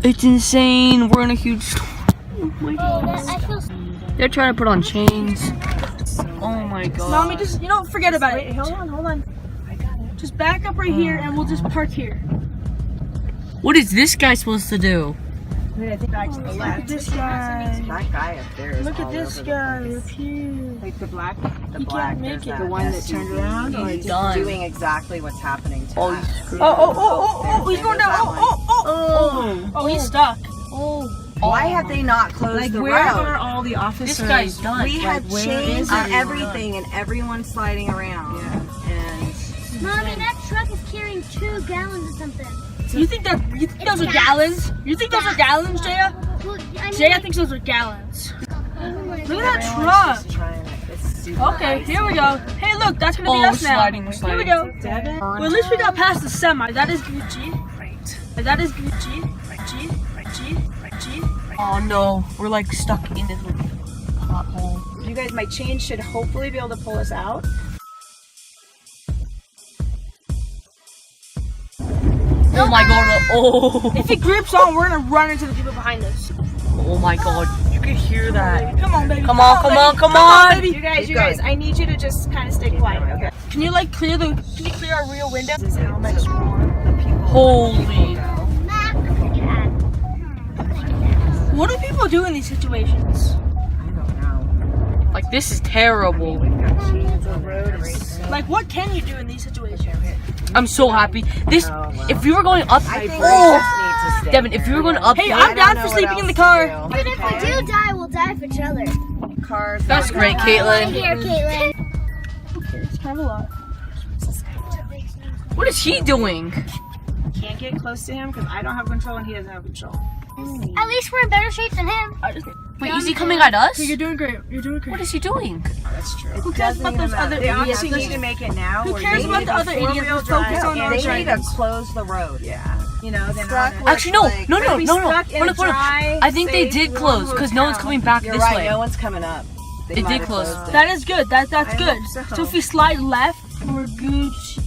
It's insane. We're in a huge storm. Oh my god. They're trying to put on chains. Oh my god. Mommy, just, forget about it. Hold on. I got it. Just back up right here and we'll just park here. What is this guy supposed to do? Wait, I think back to the Look left. at this guy. That guy up there is Look at all this over the guy place. up here. Like the black, can't make it. the one that turned around, or He's is done. doing exactly what's happening to Oh, us? he's screwed. Oh, he's going down. Oh, he's stuck. Why have they not closed the where road? are all the officers? This guy's done. We have where chains is on everyone? everything and everyone's sliding around. Yeah. And Mommy, that truck is carrying 2 gallons of something. You think those are gallons? You think those are gallons, Jaya? Well, I mean, Jaya thinks those are gallons. oh my Look God. at that everyone's truck. just trying to, it's super Okay, icy. here we go. Hey, look, that's gonna be Oh, us now. sliding. Here we go. Devin? Well, at least we got past the semi. That is Gucci. Right. That is Gucci. Oh no, we're like stuck in this little pothole. You guys, my chain should hopefully be able to pull us out. Oh my god, oh. If it grips on, we're gonna run into the people behind us. Oh my god, you can hear that. Come on, baby. Come on, baby. You guys, I need you to just kind of stay quiet, okay? Can you clear our rear window? This is how much more the people. Holy. Mac, look at What do people do in these situations? I don't know. Like, this is terrible. We've got chains on the road right now. Like, what can you do in these situations? I'm so happy. This, Oh, well. if we were going up, I think oh, we just need to stay Devin, if we were going up, Hey, there, I'm I down don't for know sleeping what in the else car. to Even if we do die, we'll die for each other. do. Cars. That's great, Caitlin. Here, Caitlin. Okay, it's kind of a lot. What is he doing? Can't get close to him because I don't have control and he doesn't have control. At least we're in better shape than him. Wait, is he coming at us? Hey, you're doing great. You're doing great. What is he doing? That's true. Who cares about those other They idiots? obviously need to make it now. Who or cares they about need the a other idiots? four-wheel Let's focus drive, on our and they need to drivers. close the road. Yeah. You know, they're Stuck not. with- Actually, no. like- No. We'd be stuck in a Hold up. dry, I think they safe, did close warm because no one's hotel. coming back You're this right. way. No one's coming up. They might did have close. closed it. That is good. That's I good. hope so. So if we slide left, we're Gucci.